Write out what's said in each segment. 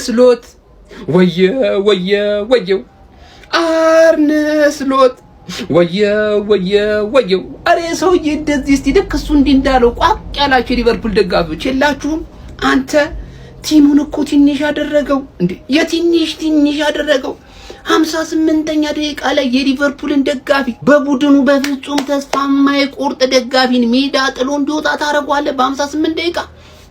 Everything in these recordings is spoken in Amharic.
ስሎት ወየ አርነ ስሎት ወየ አሬ ሰውዬ እንደዚህ እስቲ ደክሱ እንዳለው ቋቅ ያላችሁ ሊቨርፑል ደጋፊዎች የላችሁም? አንተ ቲሙን እኮ ትንሽ ያደረገው እንዴ! የትንሽ ያደረገው 58ኛ ደቂቃ ላይ የሊቨርፑልን ደጋፊ በቡድኑ በፍጹም ተስፋ የማይቆርጥ ደጋፊን ሜዳ ጥሎ እንዲወጣ ታረጋለህ በ58 ደቂቃ።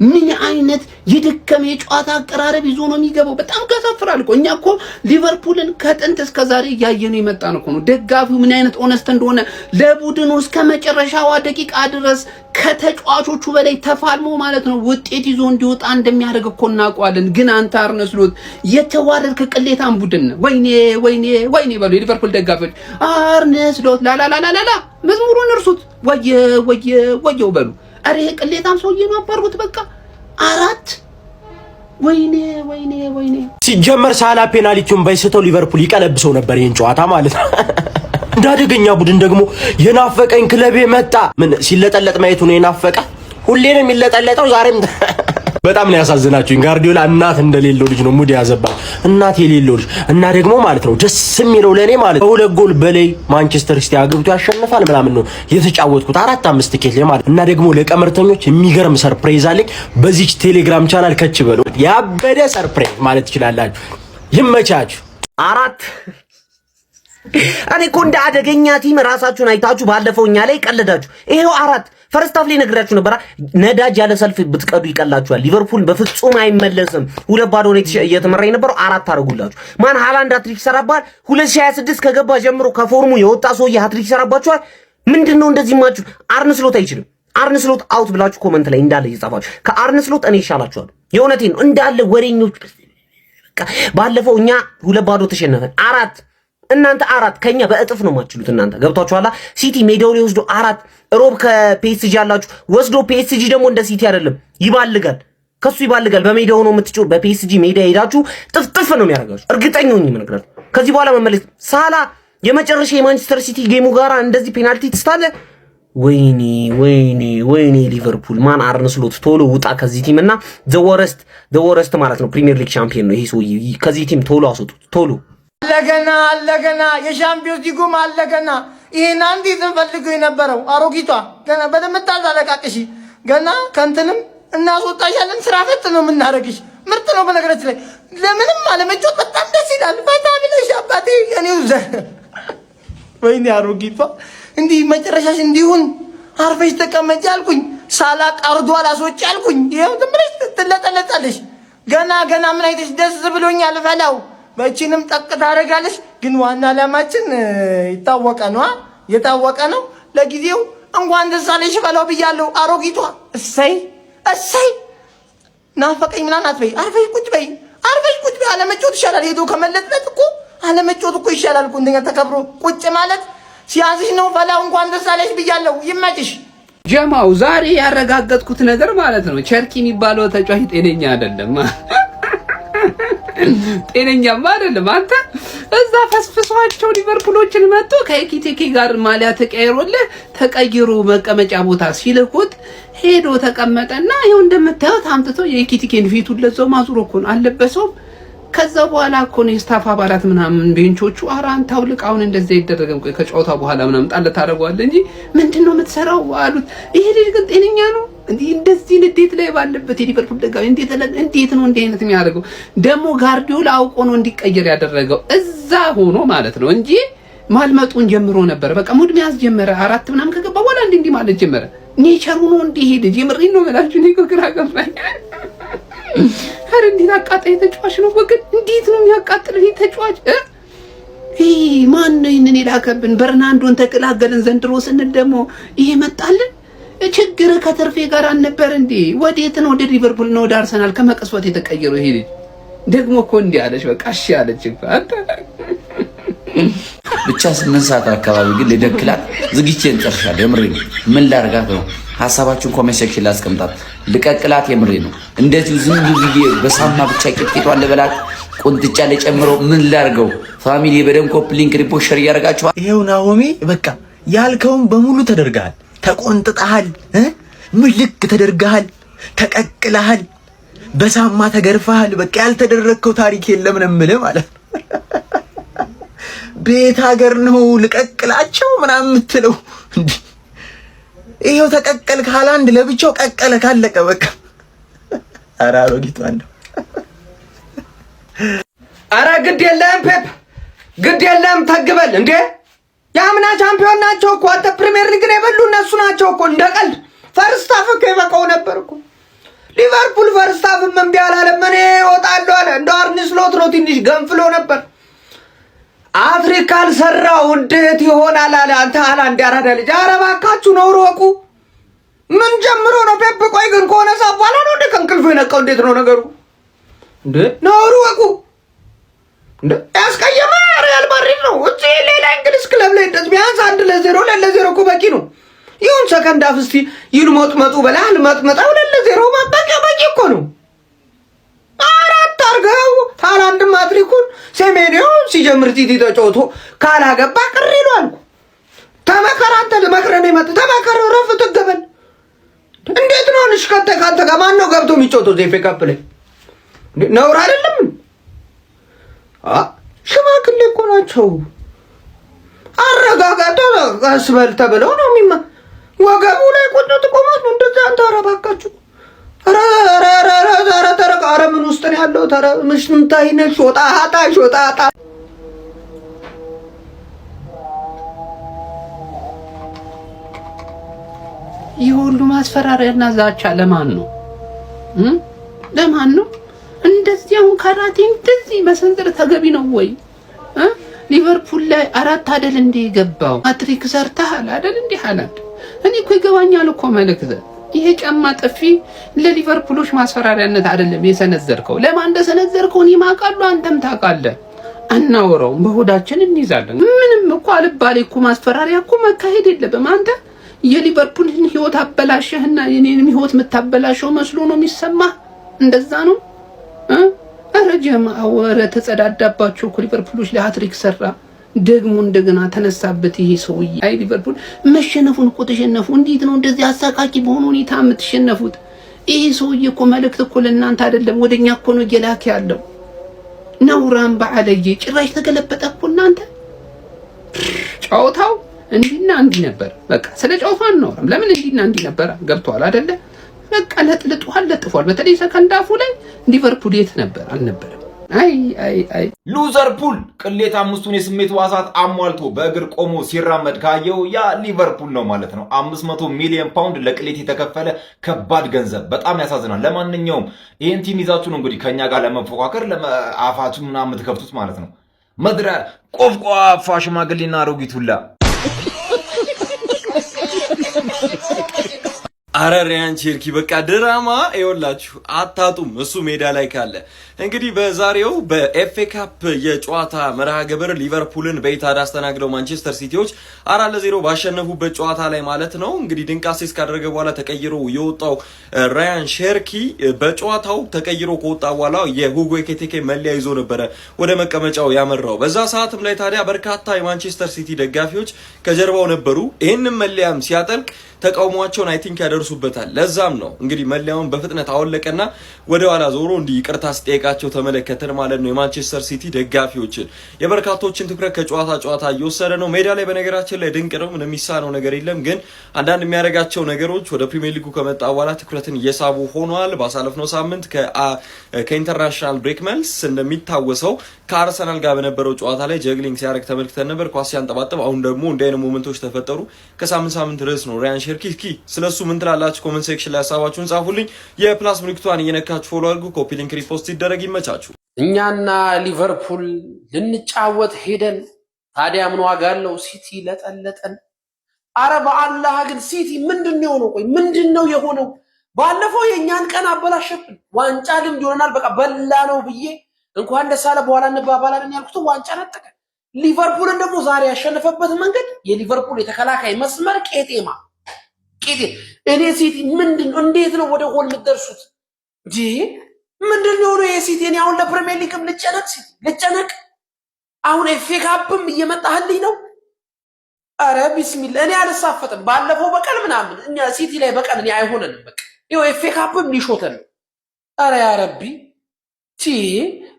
ምን አይነት የደከመ የጨዋታ አቀራረብ ይዞ ነው የሚገባው? በጣም ያሳፍራል እኮ። እኛ እኮ ሊቨርፑልን ከጥንት እስከ ዛሬ እያየነው የመጣን እኮ ነው። ደጋፊው ምን አይነት ኦነስት እንደሆነ ለቡድኑ እስከ መጨረሻዋ ደቂቃ ድረስ ከተጫዋቾቹ በላይ ተፋልሞ ማለት ነው ውጤት ይዞ እንዲወጣ እንደሚያደርግ እኮ እናውቀዋለን። ግን አንተ አርነ ስሎት የተዋረድክ ቅሌታም ቡድን ነው። ወይኔ በሉ የሊቨርፑል ደጋፊዎች አርነ ስሎት ላላላላላ መዝሙሩን እርሱት። ወየው በሉ። አሬ ቅሌታም ሰውዬ ነው አባርጉት በቃ 4 ወይኔ ሲጀመር ሳላ ፔናልቲውን ባይስተው ሊቨርፑል ይቀለብሰው ነበር ይሄን ጨዋታ ማለት ነው። እንዳደገኛ ቡድን ደግሞ የናፈቀኝ ክለቤ መጣ። ምን ሲለጠለጥ ማየቱ ነው የናፈቀ? ሁሌ ነው የሚለጠለጠው። ዛሬም በጣም ነው ያሳዝናችሁኝ። ጋርዲዮላ እናት እንደሌለው ልጅ ነው ሙድ ያዘባል። እናት የሌለው ልጅ እና ደግሞ ማለት ነው ደስ የሚለው ለኔ ማለት ነው 2 ጎል በላይ ማንቸስተር ሲቲ አግብቶ ያሸንፋል ምናምን ነው የተጫወትኩት 4-5 ቲኬት ላይ ማለት እና ደግሞ ለቀመርተኞች የሚገርም ሰርፕራይዝ አለኝ። በዚች ቴሌግራም ቻናል ከች በሉ። ያበደ ሰርፕራይዝ ማለት ትችላላችሁ። ይመቻችሁ። 4 እኔ እኮ እንደ አደገኛ ቲም ራሳችሁን አይታችሁ ባለፈው እኛ ላይ ቀለዳችሁ። ይሄው 4 ፈርስት ሃፍ ላይ ነግራችሁ ነበር። ነዳጅ ያለ ሰልፍ ብትቀዱ ይቀላችኋል። ሊቨርፑል በፍጹም አይመለስም። 2-0 ነው እየተመራ የነበረው 4 አረጉላችሁ። ማን ሃላንድ ሃትሪክ ሰራባል። 2026 ከገባ ጀምሮ ከፎርሙ የወጣ ሰውዬ ሃትሪክ ሰራባችኋል። ምንድነው እንደዚህ ማችሁ? አርነ ስሎት አይችልም። አርነ ስሎት አውት ብላችሁ ኮሜንት ላይ እንዳለ እየጻፋችሁ ከአርነ ስሎት እኔ ይሻላችኋል። የእውነቴን ነው እንዳለ ወሬኞች። በቃ ባለፈው እኛ 2-0 ተሸነፈን 4 እናንተ 4 ከኛ በእጥፍ ነው ማችሉት። እናንተ ገብታችኋላ። ሲቲ ሜዳው ላይ ወስዶ 4 ሮብ ከፒኤስጂ ያላችሁ ወስዶ ፒኤስጂ ደግሞ እንደ ሲቲ አይደለም ይባልጋል፣ ከሱ ይባልጋል። በሜዳው ነው የምትጮህ። በፒኤስጂ ሜዳ ሄዳችሁ ጥፍጥፍ ነው የሚያደርጋችሁ። እርግጠኛ ነኝ የምነግራችሁ። ከዚህ በኋላ መመለስ ሳላ የመጨረሻ የማንቸስተር ሲቲ ጌሙ ጋራ እንደዚህ ፔናልቲ ትስታለ። ወይኔ ሊቨርፑል ማን አርነ ስሎት ቶሎ ውጣ ከዚህ ቲም እና ዘወረስት ማለት ነው ፕሪሚየር ሊግ ሻምፒዮን ነው ይሄ ሰው። ከዚህ ቲም ቶሎ አስወጡት ቶሎ። አለገና የሻምፒዮንስ ሊጉም አለገና። ይሄን አንዴ ስንፈልገው የነበረው አሮጊቷ ገና በደምታዝ አለቃቅሽ ገና ከንትንም እናስወጣሻለን። ስራ ፈት ነው የምናረግሽ። ምርጥ ነው በነገራችን ላይ ለምንም አለመጮት በጣም ደስ ይላል። በጣም ብለሽ አባቴ የኔው ወይኔ አሮጊቷ እንዲህ መጨረሻሽ እንዲሁን አርፈሽ ተቀመጪ አልኩኝ። ሳላ ቀርዶ አላስወጪ አልኩኝ። ይሄው ትምለሽ ትለጠለጣለሽ። ገና ምን አይተሽ ደስ ብሎኛል ፈላው በእቺንም ጠቅ ታደርጋለሽ። ግን ዋና ዓላማችን የታወቀ ነው። ለጊዜው እንኳን ደስ አለሽ ፈላው ብያለሁ። አሮጊቷ እሰይ ናፈቀኝ ምናምን አትበይ። አርፈሽ ቁጭ በይ። አለመጮት ይሻላል። ሄዶ ከመለጥለት እኮ አለመጮት እኮ ይሻላል እኮ። እንደኛ ተከብሮ ቁጭ ማለት ሲያዝሽ ነው። ፈላው እንኳን ደስ አለሽ ብያለሁ። ይመጭሽ። ጀማው ዛሬ ያረጋገጥኩት ነገር ማለት ነው ቸርኪ የሚባለው ተጫዋች ጤነኛ አይደለም። ጤነኛማ አይደለም። አንተ እዛ ፈስፍሷቸው ሊቨርፑሎችን መጥቶ ከኢኪቲኬ ጋር ማሊያ ተቀይሮልህ ተቀይሮ መቀመጫ ቦታ ሲልኩት ሄዶ ተቀመጠና ይኸው እንደምታዩት አምጥቶ የኢኪቲኬን ፊቱን ለዛው ማዙሮ እኮ ነው አልለበሰውም። ከዛ በኋላ እኮ ነው ስታፍ አባላት ምናምን ቤንቾቹ አራን ታውልቃውን እንደዛ ይደረገም ከጨዋታ በኋላ ምናምን ጣል ታረጋዋለህ እንጂ ምንድነው የምትሰራው አሉት። ይሄ ልጅ ግን ጤነኛ ነው እንዴ? እንደዚህ ንዴት ላይ ባለበት የሊቨርፑል ደጋፊ እንዴት ነው እንዲህ አይነት የሚያደርገው? ደግሞ ጋርዲዮላ አውቆ ነው እንዲቀየር ያደረገው እዛ ሆኖ ማለት ነው እንጂ ማልመጡን ጀምሮ ነበር። በቃ ሙድ መያዝ ጀመረ። 4 ምናምን ከገባ በኋላ እንዲህ ማለት ጀመረ። ኔቸሩ ነው እንዲህ ሄደ። የምሬን ነው የምላችሁ። እኔ ግራ ገባኝ። ኧረ እንዴት አቃጣይ ተጫዋች ነው ወገን! እንዴት ነው የሚያቃጥለው ይሄ ተጫዋች? ማን ነው ይሄንን የላከብን? በርናንዶን ተቀላቀልን ዘንድሮ ስንል ደግሞ ይሄ መጣልን። ችግር ከተርፌ ጋር አልነበር እንዴ? ወዴት ነው? ወደ ሊቨርፑል ነው ወደ አርሰናል ከመቀስወት የተቀየረው ይሄ ልጅ ደግሞ እኮ እንዲህ አለች። በቃ እሺ አለች እኮ ብቻ 8 ሰዓት አካባቢ ግን ልደክላት ዝግጅቴን ጨርሻለሁ። የምሬ ነው። ምን ላርጋት ነው? ሐሳባችሁን ኮሜንት ሴክሽን ላይ አስቀምጣት። ልቀቅላት። የምሬ ነው። እንደዚሁ ዝም ብዬ በሳማ ብቻ ቂጥቂጧን ልበላት ቁንጥጫ ላይ ጨምሮ ምን ላርገው? ፋሚሊ በደም ኮፕ ሊንክ ሪፖርት ሼር ያደርጋችኋል። ይሄው ናሆሚ በቃ ያልከውን በሙሉ ተደርጋል። ተቆንጥጣል፣ ምልክ ተደርጋል፣ ተቀቅለሃል፣ በሳማ ተገርፈሃል። በቃ ያልተደረከው ታሪክ የለም ነው የምልህ ማለት ነው። ቤት ሀገር ነው ልቀቅላቸው ምናምን የምትለው እንዴ? ይሄው ተቀቀል ካላንድ ለብቻው ቀቀለ ካለቀ በቃ። ኧረ አሮጊቷ እንደው ኧረ ግድ የለም ፔፕ፣ ግድ የለም ተግበል እንዴ። የአምና ቻምፒዮን ናቸው እኮ አንተ ፕሪሚየር ሊግ ነው የበሉ እነሱ ናቸው እኮ። እንደ ቀልድ ፈርስት ሃፍ እኮ ይበቃው ነበር እኮ። ሊቨርፑል ፈርስት ሃፍ እምቢ አላለም። እኔ እወጣለሁ አለ። እንደ አርኒ ስሎት ነው ትንሽ ገንፍሎ ነበር። አፍሪካ አልሰራው እንዴት ይሆናል አለ። አንተ ሃላንድ ያራዳ ልጅ። ኧረ እባካችሁ ነው ወቁ። ምን ጀምሮ ነው ፔፕ? ቆይ ግን ከሆነ ሰዓት በኋላ ነው እንደ ከእንቅልፉ የነቃው። እንዴት ነው ነገሩ እንዴ? ነው ወቁ እንዴ? ያስቀየመ ሪያል ማድሪድ ነው እንጂ ሌላ እንግሊዝ ክለብ ላይ እንደዚህ ቢያንስ 1-0 2-0 እኮ በቂ ነው። ይሁን ሰከንድ ሃፍ እስቲ ይልሞጥመጡ በላል መጥመጣ 2-0 በቂ እኮ ነው። አራት አርገው ሃላንድ ማትሪኩን ሴሜኒዮ ሲጀምር ቲቲ ተጫውቶ ካላገባ ቅር ይሏል። ተመከራ አንተ ለመክረን ይመጣ ተመከራ ረፍ ተገበል። እንዴት ነው ልሽ ካንተ ጋር ማን ነው ገብቶ የሚጫወተው ዜፌ ካፕ ላይ ነውር አይደለም? ሽማግሌ እኮ ናቸው። አረጋጋቶ አስበል ተብለው ነው ወገቡ ላይ ቁጭ ተቆማት ነው እንደዛ። አንተ አረባካችሁ ኧረ ምን ውስጥ ነው ያለው? ኧረ ምሽንታይ ነው ሾጣጣ ይህ ሁሉ ማስፈራሪያና ዛቻ ለማን ነው? ለማን ነው? እንደዚህ አሁን ካራቴ እንደዚህ መሰንዘር ተገቢ ነው ወይ? ሊቨርፑል ላይ 4 አይደል እንዴ የገባው? ሃትሪክ ሰርተሃል አይደል እንዴ ሃላንድ? እኔ እኮ ይገባኛል እኮ መልእክት። ይሄ ጫማ ጥፊ ለሊቨርፑሎች ማስፈራሪያነት አይደለም የሰነዘርከው። ለማን እንደሰነዘርከው እኔ ማውቃለሁ፣ አንተም ታውቃለህ። አናወራውም፣ በሆዳችን እንይዛለን። ምንም እኮ አልባሌ እኮ ማስፈራሪያ እኮ መካሄድ የለብም። አንተ የሊቨርፑልን ህይወት አበላሸህና የኔንም ህይወት የምታበላሸው መስሎ ነው የሚሰማህ? እንደዛ ነው? ኧረ ጀማዓ ወረ ተጸዳዳባቸው እኮ ሊቨርፑሎች ለሃትሪክ ሰራ ደግሞ እንደገና ተነሳበት ይሄ ሰውዬ። አይ ሊቨርፑል መሸነፉን እኮ ተሸነፉ። እንዴት ነው እንደዚህ አሳቃቂ በሆነ ሁኔታ የምትሸነፉት? ይሄ ሰውዬ እኮ መልእክት እኮ ለእናንተ አይደለም ወደኛ እኮ ነው እየላከ ያለው። ነውራን በዓለየ ጭራሽ ተገለበጠ እኮ እናንተ። ጨዋታው እንዲና እንዲ ነበር። በቃ ስለ ጨዋታው አንኖርም። ለምን እንዲና እንዲ ነበር? ገብቷል አይደለ? በቃ ለጥፏል። በተለይ ሰከንድ ሃፉ ላይ ሊቨርፑል የት ነበር? አልነበረም። አይ ሉዘርፑል ቅሌት አምስቱን የስሜት ዋሳት አሟልቶ በእግር ቆሞ ሲራመድ ካየው ያ ሊቨርፑል ነው ማለት ነው። 500 ሚሊዮን ፓውንድ ለቅሌት የተከፈለ ከባድ ገንዘብ። በጣም ያሳዝናል። ለማንኛውም ይህን ቲም ይዛችሁ ነው እንግዲህ ከኛ ጋር ለመፎካከር አፋችሁ ምናምን የምትከፍቱት ማለት ነው። መድረ ቆፍቋፋ ሽማግሌና አሮጊት ሁላ አረ ሪያን ቼርኪ በቃ ድራማ ይወላችሁ አታጡም። እሱ ሜዳ ላይ ካለ እንግዲህ በዛሬው በኤፍኤ ካፕ የጨዋታ መርሃ ግብር ሊቨርፑልን በኢታድ አስተናግደው ማንቸስተር ሲቲዎች 4-0 ባሸነፉበት ጨዋታ ላይ ማለት ነው እንግዲህ ድንቅ አሲስት ካደረገ በኋላ ተቀይሮ የወጣው ሪያን ቼርኪ በጨዋታው ተቀይሮ ከወጣ በኋላ የሁጎ ኤኪቲኬ መለያ ይዞ ነበረ ወደ መቀመጫው ያመራው። በዛ ሰዓትም ላይ ታዲያ በርካታ የማንቸስተር ሲቲ ደጋፊዎች ከጀርባው ነበሩ። ይህንን መለያም ሲያጠልቅ ተቃውሟቸውን አይ ቲንክ ያደርሱበታል። ለዛም ነው እንግዲህ መለያውን በፍጥነት አወለቀና ወደ ኋላ ዞሮ እንዲህ ይቅርታ ሲጠይቃቸው ተመለከተን ማለት ነው። የማንቸስተር ሲቲ ደጋፊዎችን የበርካቶችን ትኩረት ከጨዋታ እየወሰደ ነው። ሜዳ ላይ በነገራችን ላይ ድንቅ ነው፣ ምንም የሚሳነው ነገር የለም። ግን አንዳንድ የሚያደርጋቸው ነገሮች ወደ ፕሪሚየር ሊጉ ከመጣ በኋላ ትኩረትን እየሳቡ ሆኗል። ባሳለፍነው ሳምንት ከኢንተርናሽናል ብሬክ መልስ እንደሚታወሰው ከአርሰናል ጋር በነበረው ጨዋታ ላይ ጀግሊንግ ሲያደርግ ተመልክተን ነበር፣ ኳስ ሲያንጠባጥብ። አሁን ደግሞ እንዲህ አይነት ሞመንቶች ተፈጠሩ። ከሳምንት ድረስ ነው ሪያን ቼርኪ ስለሱ ምን ትላላችሁ? ኮሜንት ሴክሽን ላይ ሀሳባችሁን ጻፉልኝ። የፕላስ ምልክቷን እየነካችሁ ፎሎ አድርጉ። ኮፒ ሊንክ ሪፖስት ይደረግ። ይመቻችሁ። እኛና ሊቨርፑል ልንጫወት ሄደን ታዲያ ምን ዋጋ አለው? ሲቲ ለጠለጠን። አረ በአላህ ግን ሲቲ ምንድነው የሆነው? ቆይ ምንድነው የሆነው? ባለፈው የኛን ቀን አበላሸብን። ዋንጫ ልምድ ይሆናል በቃ በላ ነው ብዬ እንኳን ደስ አለ በኋላ እንባባላለን ያልኩት ዋንጫ ነጠቀ። ሊቨርፑልን ደግሞ ዛሬ ያሸነፈበት መንገድ የሊቨርፑል የተከላካይ መስመር ቄጤማ እኔ ሲቲ ምንድነው? እንዴት ነው ወደ ጎል የምትደርሱት? ምንድነው ነው የሲቲ? እኔ አሁን ለፕሪሚየር ሊግም ልጨነቅ አሁን ኤፍኤ ካፕም እየመጣህልኝ ነው። አረ ቢስሚላህ እኔ አልሳፈጥም። ባለፈው በቀል ምናምን እኛ ሲቲ ላይ በቀል እኔ አይሆነንም። በቃ ይኸው ኤፍኤ ካፕም ሊሾተን ነው። አረ ያ ረቢ ቲ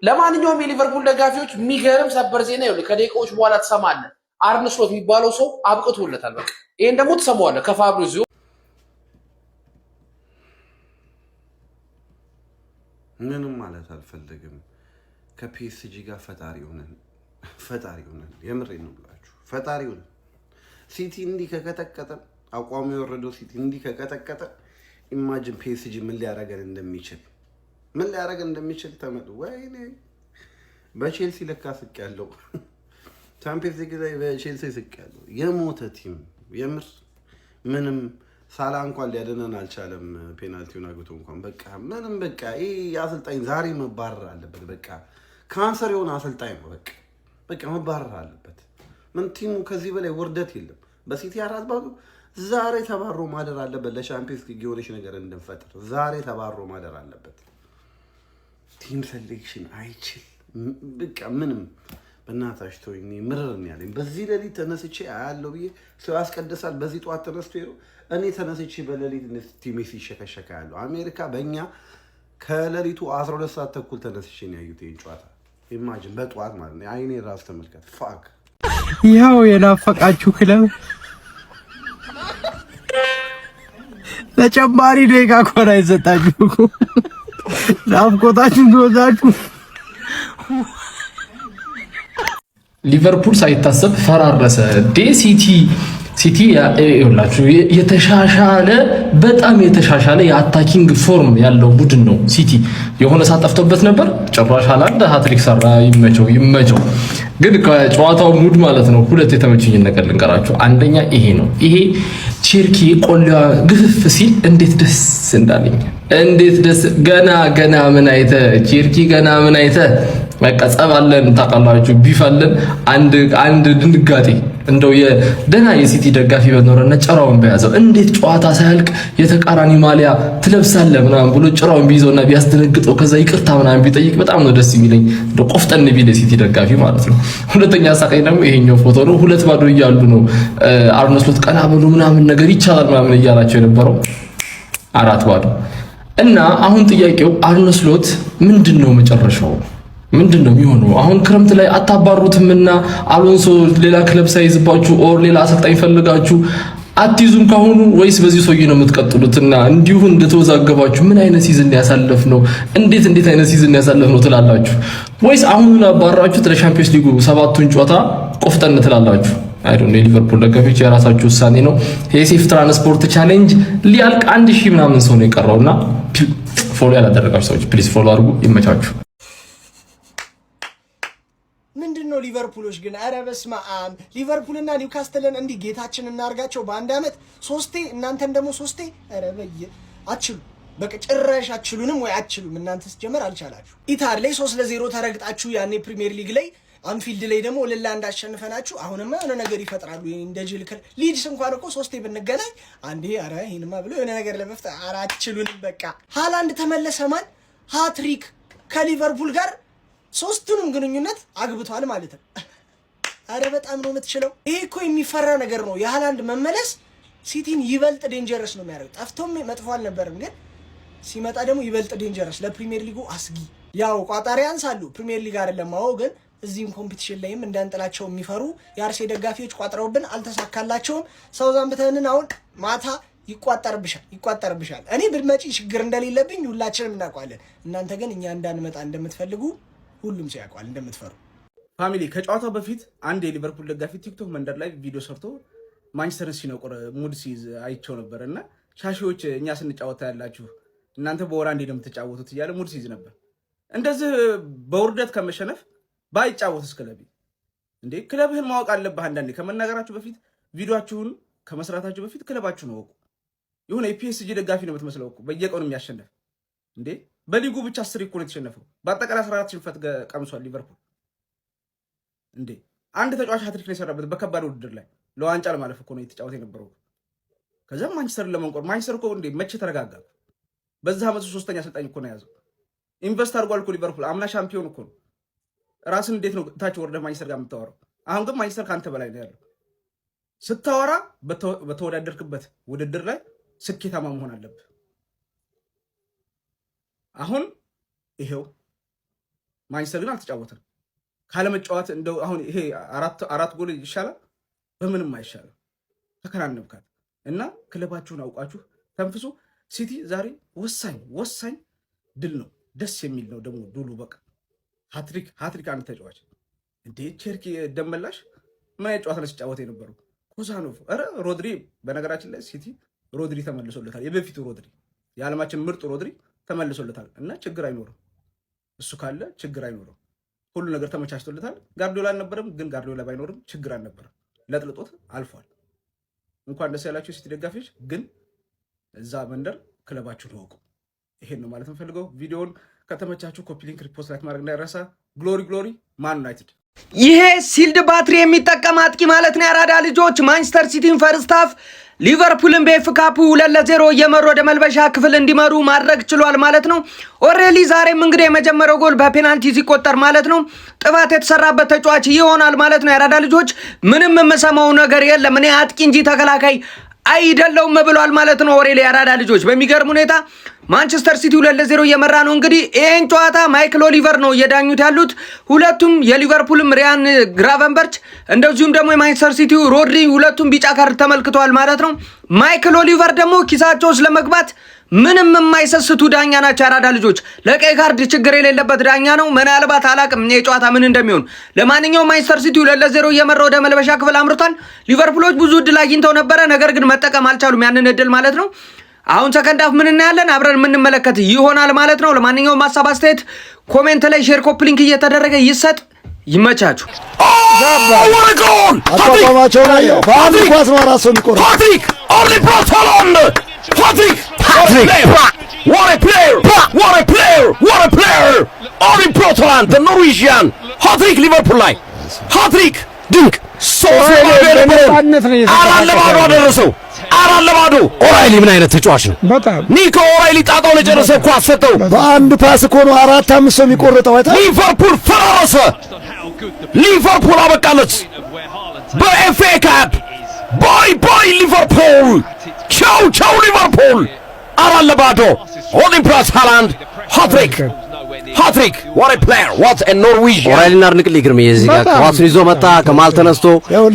ለማንኛውም የሊቨርፑል ደጋፊዎች የሚገርም ሰበር ዜና ይኸውልህ ከደቂቃዎች በኋላ ትሰማለህ። አርነ ስሎት የሚባለው ሰው አብቅቶለታል። በቃ ይሄን ደግሞ ትሰማዋለህ ከፋብሪዚዮ። ምንም ማለት አልፈልግም። ከፒኤስጂ ጋር ፈጣሪ ሆነን የምሬን ነው ብላችሁ ፈጣሪ ሆነን ሲቲ እንዲህ ከቀጠቀጠ አቋሙ የወረደው ሲቲ እንዲህ ከቀጠቀጠ ኢማጂን ፒኤስጂ ምን ሊያደርገን እንደሚችል ተመጡ። ወይኔ በቼልሲ ለካ ስቅ ያለው ቻምፒየንስ ሊግ ላይ በቼልሲ ስቅ ያለው የሞተ ቲም የምር ምንም ሳላ እንኳን ሊያደነን አልቻለም። ፔናልቲውን አግቶ እንኳን በቃ ይሄ አሰልጣኝ ዛሬ መባረር አለበት። በቃ ካንሰር የሆነ አሰልጣኝ ነው። በቃ መባረር አለበት። ምን ቲሙ ከዚህ በላይ ውርደት የለም። በሲቲ 4-0 ዛሬ ተባሮ ማደር አለበት። ለቻምፒየንስ ሊግ የሆነች ነገር እንድንፈጥር ዛሬ ተባሮ ማደር አለበት። ቲም ሴሌክሽን አይችል በቃ ምንም በእናታሽ ተወኝ። ምርር ያለኝ በዚህ ሌሊት ተነስቼ አያለው ብዬ ሰው ያስቀድሳል። በዚህ ጠዋት ተነስቶ ይኸው እኔ ተነስቼ በሌሊት ቲሜ ሲሸከሸከ ያለው አሜሪካ በእኛ ከሌሊቱ 12 ሰዓት ተኩል ተነስቼ ነው ያዩት ይሄን ጨዋታ። ኢማጂን በጠዋት ማለት ነው። አይኔ ራስ ተመልከት። ፋክ ይኸው የናፈቃችሁ ክለብ ተጨማሪ ደቂቃ እንኳን አይሰጣችሁ። ናፍቆታችሁን ትወዛችሁ። ሊቨርፑል ሳይታሰብ ፈራረሰ። ሲቲ ይኸውላችሁ የተሻሻለ በጣም የተሻሻለ የአታኪንግ ፎርም ያለው ቡድን ነው። ሲቲ የሆነ ሰዓት ጠፍቶበት ነበር። ጭራሽ ሃላንድ ሃትሪክ ሰራ። ይመቸው። ግን ከጨዋታው ሙድ ማለት ነው ሁለት የተመቸኝ ነገር ልንገራችሁ። አንደኛ ይሄ ነው። ይሄ ቼርኪ ቆሊያ ግፍፍ ሲል እንዴት ደስ እንዳለኝ ገና ምን አይተ ቼርኪ ገና ምን አይተ በቃ ጸባለን ታውቃላችሁ። ቢፋለን አንድ ድንጋጤ እንደው የደና የሲቲ ደጋፊ በኖርና ጭራውን በያዘው እንዴት ጨዋታ ሳያልቅ የተቃራኒ ማሊያ ትለብሳለህ ምናምን ብሎ ጭራውን ቢይዘውና ቢያስደነግጠው ከዛ ይቅርታ ምናምን ቢጠይቅ በጣም ነው ደስ የሚለኝ። እንደው ቆፍጠን ቢል የሲቲ ደጋፊ ማለት ነው። ሁለተኛ ሳቀኝ ደግሞ ይሄኛው ፎቶ ነው። 2-0 እያሉ ነው አርነ ስሎት ቀና ብሎ ምናምን ነገር ይቻላል ምናምን እያላቸው የነበረው 4-0 እና አሁን ጥያቄው አርነ ስሎት ምንድነው መጨረሻው? ምንድነው የሚሆነው? አሁን ክረምት ላይ አታባሩትምና አሎንሶ ሌላ ክለብ ሳይዝባችሁ ኦር ሌላ አሰልጣኝ ፈልጋችሁ አትይዙም ካሁኑ ወይስ በዚህ ሰውዬ ነው የምትቀጥሉትና እንዲሁ እንደተወዛገባችሁ ምን አይነት ሲዝን ያሳለፍ ነው እንዴት አይነት ሲዝን ያሳለፍ ነው ትላላችሁ? ወይስ አሁን አባራችሁ ለቻምፒየንስ ሊጉ 7ቱን ጨዋታ ቆፍጠን ትላላችሁ? አይ ዶንት ኖ። ሊቨርፑል ደጋፊዎች የራሳችሁ ውሳኔ ነው። የሴፍ ትራንስፖርት ቻሌንጅ ሊያልቅ 1000 ምናምን ሰው ነው የቀረውና ፎሎ ያላደረጋችሁ ሰዎች ፕሊዝ ፎሎ አድርጉ። ይመቻችሁ። ምንድነው ሊቨርፑሎች ግን ኧረ በስመ አብ ሊቨርፑልና ኒውካስትልን እንዲህ ጌታችን እናርጋቸው በአንድ አመት 3 እናንተን ደግሞ 3 ኧረ አትችሉ በቃ ጭራሽ አትችሉንም ወይ አትችሉም እናንተ ስትጀምር አልቻላችሁ። ኢታር ላይ 3-0 ተረግጣችሁ ያኔ ፕሪሚየር ሊግ ላይ አንፊልድ ላይ ደግሞ ለላ እንዳሸንፈናችሁ አሁንማ የሆነ ነገር ይፈጥራሉ እንደ ጅልከል ሊድስ እንኳን እኮ 3 ብንገናኝ አንዴ ኧረ ይሄንማ ብሎ የሆነ ነገር ለመፍጠር ኧረ አትችሉንም በቃ። ሃላንድ ተመለሰ ማን ሃትሪክ ከሊቨርፑል ጋር 3ቱንም ግንኙነት አግብቷል ማለት ነው። ኧረ በጣም ነው የምትችለው። ይሄ እኮ የሚፈራ ነገር ነው። የሃላንድ መመለስ ሲቲን ይበልጥ ዴንጀረስ ነው የሚያደርገው። ጠፍቶም መጥፎ አልነበረም፣ ግን ሲመጣ ደግሞ ይበልጥ ዴንጀረስ ለፕሪሚየር ሊጉ አስጊ። ያው ቋጣሪያንስ አሉ ፕሪሚየር ሊግ አይደለም አዎ፣ ግን እዚህም ኮምፒቲሽን ላይም እንዳንጥላቸው የሚፈሩ የአርሴ ደጋፊዎች ቋጥረውብን አልተሳካላቸውም። ሳውዛምፕተንን አሁን ማታ ይቋጠርብሻል። እኔ ብትመጪ ችግር እንደሌለብኝ ሁላችንም እናውቃለን። እናንተ ግን እኛ እንዳንመጣ እንደምትፈልጉ ሁሉም ሰው ያውቃል እንደምትፈሩ። ፋሚሊ ከጨዋታው በፊት አንድ የሊቨርፑል ደጋፊ ቲክቶክ መንደር ላይ ቪዲዮ ሰርቶ ማንቸስተርን ሲነቁር ሙድ ሲይዝ አይቸው ነበር እና ሻሺዎች እኛ ስንጫወታ ያላችሁ እናንተ በወራ እንዴ ነው የምትጫወቱት እያለ ሙድ ሲይዝ ነበር። እንደዚህ በውርደት ከመሸነፍ ባይጫወትስ ክለብ እንዴ ክለብህን ማወቅ አለብህ። አንዳንዴ ከመናገራችሁ በፊት ቪዲዮአችሁን ከመስራታችሁ በፊት ክለባችሁን አወቁ። የሆነ የፒኤስጂ ደጋፊ ነው የምትመስለው እኮ በየቀኑ የሚያሸንፍ እንዴ በሊጉ ብቻ 10 እኮ ነው የተሸነፈው። በአጠቃላይ 14 ሽንፈት ቀምሷል ሊቨርፑል። እንዴ አንድ ተጫዋች ሃትሪክ ነው የሰራበት በከባድ ውድድር ላይ ለዋንጫ ለማለፍ እኮ ነው የተጫወተ የነበረው። ከዛም ማንቸስተርን ለመንቆር ማንቸስተር እኮ እንዴ መቼ ተረጋጋ? በዛ ዓመቱ 3ኛ አሰልጣኝ እኮ ነው ያዘው። ኢንቨስት አድርጓል እኮ ሊቨርፑል። አምና ሻምፒዮን እኮ ነው። ራስን እንዴት ነው ታች ወርደህ ማንቸስተር ጋር የምታወራው? አሁን ግን ማንቸስተር ካንተ በላይ ነው ያለው። ስታወራ በተወዳደርክበት ውድድር ላይ ስኬታማ መሆን አለብህ። አሁን ይሄው ማንቸስተር ግን አልተጫወተም። ካለመጫወት እንደው አሁን ይሄ አራት ጎል ይሻላል፣ በምንም አይሻልም። ተከናነብካት እና ክለባችሁን አውቃችሁ ተንፍሱ። ሲቲ ዛሬ ወሳኝ ድል ነው። ደስ የሚል ነው ደግሞ ድሉ። በቃ ሃትሪክ አንድ ተጫዋች እንዴ ቸርኪ ደመላሽ ምን አይነት ጨዋታ ነው ሲጫወት የነበረው? ኮዛኖቭ ሮድሪ። በነገራችን ላይ ሲቲ ሮድሪ ተመልሶለታል። የበፊቱ ሮድሪ፣ የዓለማችን ምርጡ ሮድሪ ተመልሶለታል እና ችግር አይኖርም። እሱ ካለ ችግር አይኖርም። ሁሉ ነገር ተመቻችቶለታል። ጋርዲዮላ አልነበረም፣ ግን ጋርዲዮላ ባይኖርም ችግር አልነበረም። ለጥልጦት አልፏል። እንኳን ደስ ያላችሁ ሲቲ ደጋፊዎች። ግን እዛ መንደር ክለባችሁን ወቁ። ይሄን ነው ማለት እንፈልገው። ቪዲዮውን ከተመቻችሁ ኮፒ ሊንክ፣ ሪፖስት፣ ላይክ ማድረግ እንዳይረሳ። ግሎሪ ማን ዩናይትድ። ይሄ ሲልድ ባትሪ የሚጠቀም አጥቂ ማለት ነው። ያራዳ ልጆች ማንቸስተር ሲቲን ፈርስት ሃፍ ሊቨርፑልን በኤፍ ካፑ 2-0 እየመሩ ወደ መልበሻ ክፍል እንዲመሩ ማድረግ ችሏል ማለት ነው። ኦሬሊ ዛሬም እንግዲህ የመጀመሪያው ጎል በፔናልቲ ሲቆጠር ማለት ነው ጥፋት የተሰራበት ተጫዋች ይሆናል ማለት ነው። ያራዳ ልጆች ምንም የምሰማው ነገር የለም፣ እኔ አጥቂ እንጂ ተከላካይ አይደለውም ብሏል ማለት ነው። ኦሬሊ ያራዳ ልጆች በሚገርም ሁኔታ ማንቸስተር ሲቲ 2-0 እየመራ ነው። እንግዲህ ይህን ጨዋታ ማይክል ኦሊቨር ነው እየዳኙት ያሉት። ሁለቱም የሊቨርፑልም ሪያን ግራቨንበርች እንደዚሁም ደግሞ የማንቸስተር ሲቲው ሮድሪ ሁለቱም ቢጫ ካርድ ተመልክተዋል ማለት ነው። ማይክል ኦሊቨር ደግሞ ኪሳቸው ውስጥ ለመግባት ምንም የማይሰስቱ ዳኛ ናቸው። ያራዳ ልጆች ለቀይ ካርድ ችግር የሌለበት ዳኛ ነው። ምናልባት አላቅም የጨዋታ ምን እንደሚሆን። ለማንኛውም ማንቸስተር ሲቲ 2-0 እየመራ ወደ መልበሻ ክፍል አምርቷል። ሊቨርፑሎች ብዙ እድል አግኝተው ነበረ፣ ነገር ግን መጠቀም አልቻሉም ያንን እድል ማለት ነው። አሁን ሰከንድ ሃፍ ምን እናያለን አብረን የምንመለከት ይሆናል ማለት ነው። ለማንኛውም ሀሳብ አስተያየት ኮሜንት ላይ ሼር ኮፕ ሊንክ እየተደረገ ይሰጥ። ይመቻችሁ። አቋቋማቸው ላይ በአንድ ኳስ ነው ራሱ የሚቆረጥ ሃትሪክ ኦርሊ ብሮቶሎንድ ሃትሪክ what a player ኦርሊ ብሮቶላንድ the Norwegian ሃትሪክ ሊቨርፑል ላይ ሃትሪክ ድንቅ ሶስት ለባዶ አደረሰው። 4-0 ኦራይሊ ምን አይነት ተጫዋች ነው? በጣም ኒኮ ኦራይሊ ጣጣውን የጨረሰ ኳስ ሰጠው። በአንድ ፓስ እኮ ነው 4-5 ሰው የሚቆርጠው። ሊቨርፑል ፈራረሰ። ሊቨርፑል አበቃለት በኤፍኤ ካፕ። ባይ ሊቨርፑል። ቻው ሊቨርፑል 4-0 ኦሊምፒያስ ሃላንድ ሃትሪክ what a player what a Norwegian ኦራይሊና አርንቅሊ ግርም የዚህ ጋር ኳስን ይዞ መጣ። ከማል ተነስቶ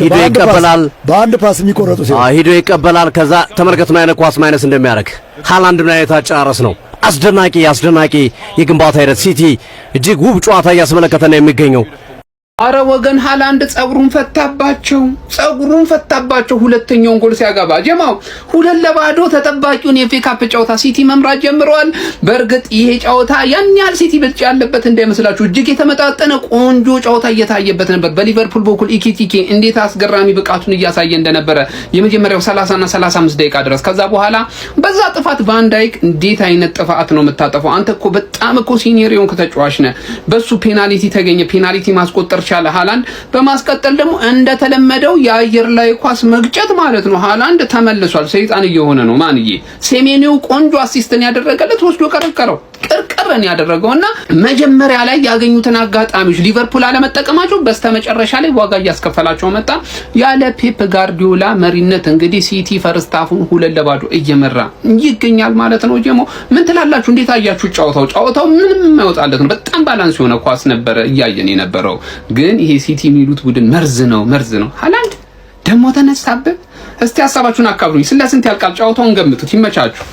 ሂዶ ይቀበላል። በአንድ ፓስ የሚቆረጡ ሲሆን ሂዶ ይቀበላል። ከዛ ተመልከቱ ምን አይነት ኳስ ማይነስ እንደሚያደርግ ሃላንድ ምን አይነት አጨራረስ ነው። አስደናቂ የግንባታ ሂደት። ሲቲ እጅግ ውብ ጨዋታ እያስመለከተ ነው የሚገኘው። አረ ወገን ሃላንድ ጸጉሩን ፈታባቸው ሁለተኛውን ጎል ሲያገባ ጀማው 2-0 ተጠባቂውን የኤፍኤ ካፕ ጨዋታ ሲቲ መምራት ጀምረዋል። በእርግጥ ይሄ ጨዋታ ያን ያህል ሲቲ ብልጫ ያለበት እንዳይመስላችሁ እጅግ የተመጣጠነ ቆንጆ ጨዋታ እየታየበት ነበር። በሊቨርፑል በኩል ኢኪቲኬ እንዴት አስገራሚ ብቃቱን እያሳየ እንደነበረ የመጀመሪያው 30 እና 35 ደቂቃ ድረስ። ከዛ በኋላ በዛ ጥፋት ቫን ዳይክ እንዴት አይነት ጥፋት ነው የምታጠፈው አንተ እኮ በጣም እኮ ሲኒየር የሆንክ ተጫዋች ነህ። በሱ ፔናልቲ ተገኘ። ፔናልቲ ማስቆጠር ቻለ ሃላንድ። በማስቀጠል ደግሞ እንደተለመደው የአየር ላይ ኳስ መግጨት ማለት ነው። ሃላንድ ተመልሷል። ሰይጣን እየሆነ ነው። ማንዬ ሴሜኒው ቆንጆ አሲስትን ያደረገለት ወስዶ ቅርቅርን ያደረገውና መጀመሪያ ላይ ያገኙትን አጋጣሚዎች ሊቨርፑል አለመጠቀማቸው በስተመጨረሻ ላይ ዋጋ እያስከፈላቸው መጣ። ያለ ፔፕ ጋርዲዮላ መሪነት እንግዲህ ሲቲ ፈርስት ሃፉን 2-0 እየመራ ይገኛል ማለት ነው። ጀሞ ምን ትላላችሁ? እንዴት አያችሁ ጨዋታው? ምንም የማይወጣለት ነው። በጣም ባላንስ የሆነ ኳስ ነበረ እያየን የነበረው። ግን ይሄ ሲቲ የሚሉት ቡድን መርዝ ነው። ሃላንድ ደግሞ ተነሳበት። እስቲ ሐሳባችሁን አካብሩኝ። ስለ ስንት ያልቃል ጨዋታውን ገምቱት። ይመቻችሁ።